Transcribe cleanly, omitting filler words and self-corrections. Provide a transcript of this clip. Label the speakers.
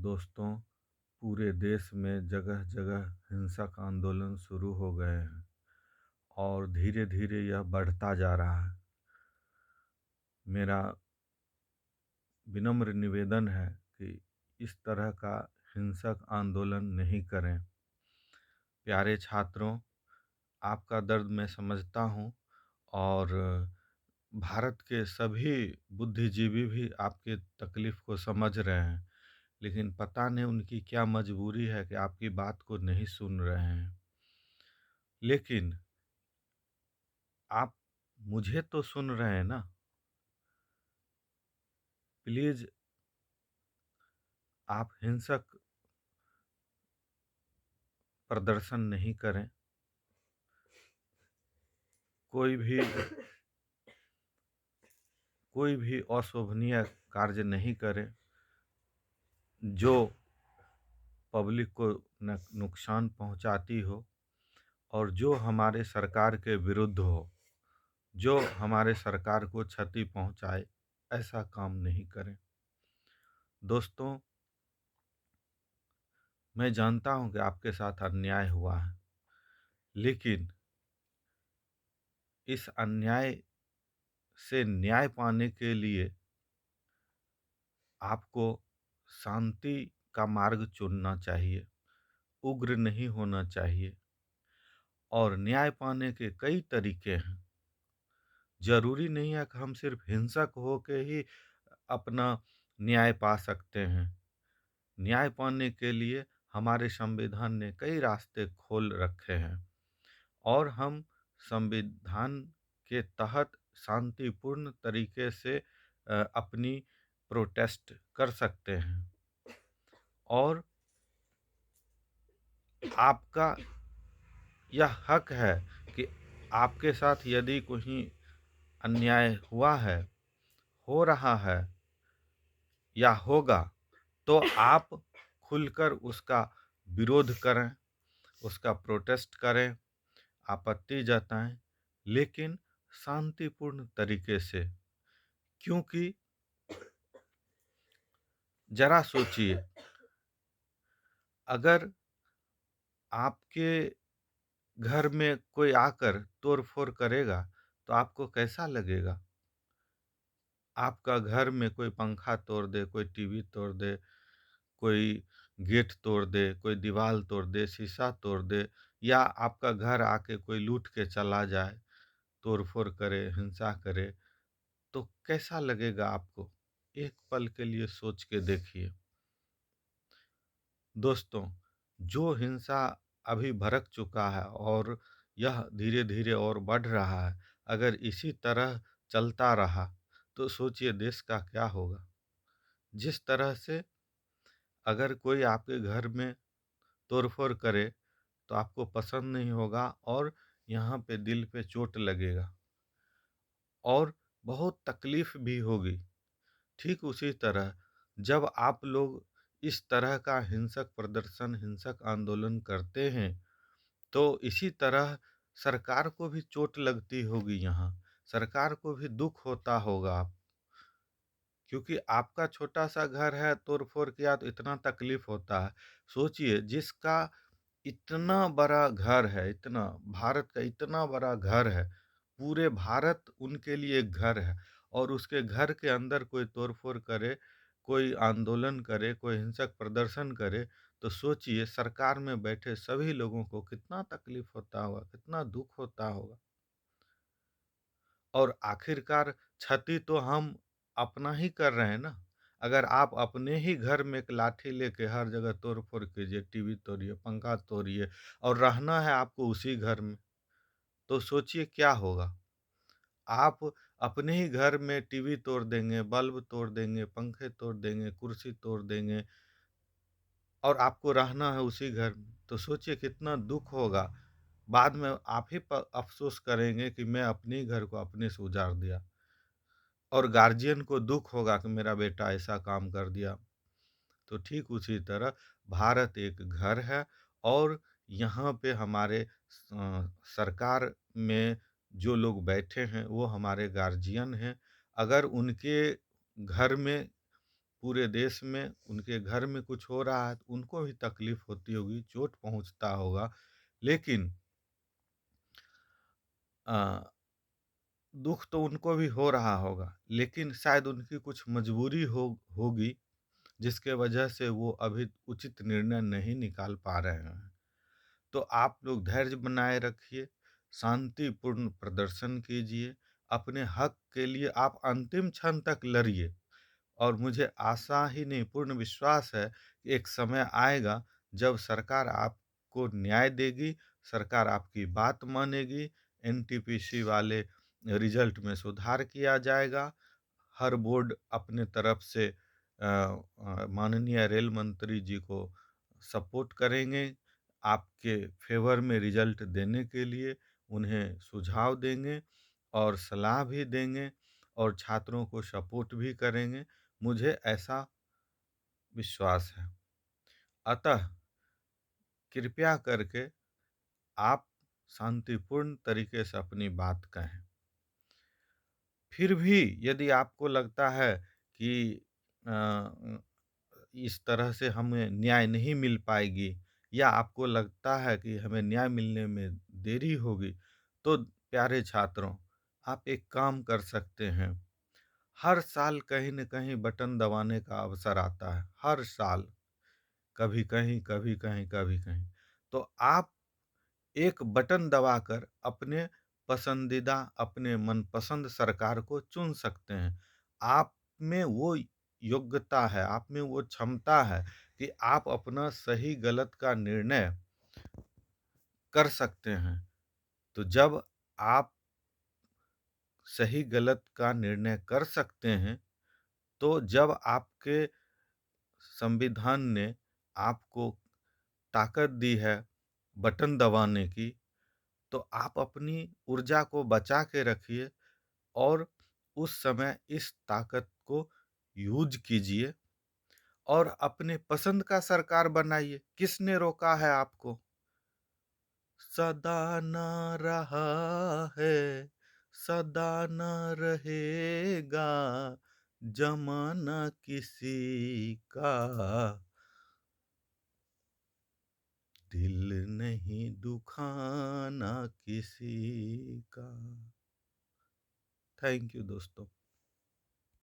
Speaker 1: दोस्तों, पूरे देश में जगह जगह हिंसक आंदोलन शुरू हो गए हैं और धीरे धीरे यह बढ़ता जा रहा है। मेरा विनम्र निवेदन है कि इस तरह का हिंसक आंदोलन नहीं करें। प्यारे छात्रों, आपका दर्द मैं समझता हूँ और भारत के सभी बुद्धिजीवी भी आपकी तकलीफ़ को समझ रहे हैं, लेकिन पता नहीं उनकी क्या मजबूरी है कि आपकी बात को नहीं सुन रहे हैं। लेकिन आप मुझे तो सुन रहे हैं ना? प्लीज़ आप हिंसक प्रदर्शन नहीं करें। कोई भी कोई भी अशोभनीय कार्य नहीं करें, जो पब्लिक को नुकसान पहुंचाती हो और जो हमारे सरकार के विरुद्ध हो, जो हमारे सरकार को क्षति पहुंचाए, ऐसा काम नहीं करें। दोस्तों, मैं जानता हूं कि आपके साथ अन्याय हुआ है, लेकिन इस अन्याय से न्याय पाने के लिए आपको शांति का मार्ग चुनना चाहिए, उग्र नहीं होना चाहिए। और न्याय पाने के कई तरीके हैं। ज़रूरी नहीं है कि हम सिर्फ हिंसक हो के ही अपना न्याय पा सकते हैं। न्याय पाने के लिए हमारे संविधान ने कई रास्ते खोल रखे हैं और हम संविधान के तहत शांतिपूर्ण तरीके से अपनी प्रोटेस्ट कर सकते हैं। और आपका यह हक है कि आपके साथ यदि कोई अन्याय हुआ है, हो रहा है या होगा, तो आप खुलकर उसका विरोध करें, उसका प्रोटेस्ट करें, आपत्ति जताएं, लेकिन शांतिपूर्ण तरीके से। क्योंकि जरा सोचिए, अगर आपके घर में कोई आकर तोड़-फोड़ करेगा, तो आपको कैसा लगेगा? आपका घर में कोई पंखा तोड़ दे, कोई टीवी तोड़ दे, कोई गेट तोड़ दे, कोई दीवार तोड़ दे, शीशा तोड़ दे, या आपका घर आके कोई लूट के चला जाए, तोड़-फोड़ करे, हिंसा करे, तो कैसा लगेगा आपको? एक पल के लिए सोच के देखिए। दोस्तों, जो हिंसा अभी भड़क चुका है और यह धीरे-धीरे और बढ़ रहा है, अगर इसी तरह चलता रहा, तो सोचिए देश का क्या होगा? जिस तरह से अगर कोई आपके घर में तोड़-फोड़ करे, तो आपको पसंद नहीं होगा और यहाँ पे दिल पे चोट लगेगा और बहुत तकलीफ़ भी होगी। ठीक उसी तरह जब आप लोग इस तरह का हिंसक प्रदर्शन, हिंसक आंदोलन करते हैं, तो इसी तरह सरकार को भी चोट लगती होगी यहाँ। सरकार को भी दुःख होता होगा, क्योंकि आपका छोटा-सा घर है, तोड़-फोड़ किया तो इतना तकलीफ़ होता है। सोचिए जिसका इतना बड़ा घर है, इतना भारत का इतना बड़ा घर है, पूरे भारत उनके लिए एक घर है और उसके घर के अंदर कोई तोड़-फोड़ करे, कोई आंदोलन करे, कोई हिंसक प्रदर्शन करे, तो सोचिए सरकार में बैठे सभी लोगों को कितना तकलीफ होता होगा, कितना दुःख होता होगा। और आखिरकार क्षति तो हम अपना ही कर रहे हैं ना। अगर आप अपने ही घर में एक लाठी लेके हर जगह तोड़-फोड़ कीजिए, टीवी तोड़िए, पंखा तोड़िए और रहना है आपको उसी घर में, तो सोचिए क्या होगा? आप अपने ही घर में टीवी तोड़ देंगे, बल्ब तोड़ देंगे, पंखे तोड़ देंगे, कुर्सी तोड़ देंगे और आपको रहना है उसी घर में, तो सोचिए कितना दुःख होगा। बाद में आप ही अफ़सोस करेंगे कि मैं अपने ही घर को अपने से उजाड़ दिया। और गार्जियन को दुःख होगा कि मेरा बेटा ऐसा काम कर दिया। तो ठीक उसी तरह भारत एक घर है और यहाँ पे हमारे सरकार में जो लोग बैठे हैं वो हमारे गार्जियन हैं। अगर उनके घर में पूरे देश में उनके घर में कुछ हो रहा है तो उनको भी तकलीफ होती होगी, चोट पहुँचता होगा। लेकिन अ, दुःख तो उनको भी हो रहा होगा, लेकिन शायद उनकी कुछ मजबूरी होगी, जिसके वजह से वो अभी उचित निर्णय नहीं निकाल पा रहे हैं। तो आप लोग धैर्य बनाए रखिए, शांतिपूर्ण प्रदर्शन कीजिए, अपने हक के लिए आप अंतिम क्षण तक लड़िए। और मुझे आशा ही नहीं, पूर्ण विश्वास है कि एक समय आएगा जब सरकार आपको न्याय देगी, सरकार आपकी बात मानेगी, एनटीपीसी वाले रिजल्ट में सुधार किया जाएगा। हर बोर्ड अपने तरफ से माननीय रेल मंत्री जी को सपोर्ट करेंगे, आपके फ़ेवर में रिजल्ट देने के लिए उन्हें सुझाव देंगे और सलाह भी देंगे और छात्रों को सपोर्ट भी करेंगे। मुझे ऐसा विश्वास है। अतः कृपया करके आप शांतिपूर्ण तरीके से अपनी बात कहें। फिर भी यदि आपको लगता है कि अ, इस तरह से हमें न्याय नहीं मिल पाएगी या आपको लगता है कि हमें न्याय मिलने में देरी होगी, तो प्यारे छात्रों, आप एक काम कर सकते हैं। हर साल कहीं न कहीं बटन दबाने का अवसर आता है, हर साल। कभी कहीं, कभी कहीं, कभी कहीं। तो आप एक बटन दबाकर अपने पसंदीदा, अपने मनपसंद सरकार को चुन सकते हैं। आप में वो योग्यता है, आप में वो क्षमता है कि आप अपना सही-गलत का निर्णय कर सकते हैं। तो जब आप सही-गलत का निर्णय कर सकते हैं, तो जब आपके संविधान ने आपको ताकत दी है बटन दबाने की, तो आप अपनी ऊर्जा को बचा के रखिए और उस समय इस ताकत को यूज़ कीजिए और अपने पसंद का सरकार बनाइए। किसने रोका है आपको? सदा ना रहा है, सदा ना रहेगा, ज़माना किसी का, दिल नहीं दुखाना किसी का। थैंक यू दोस्तों।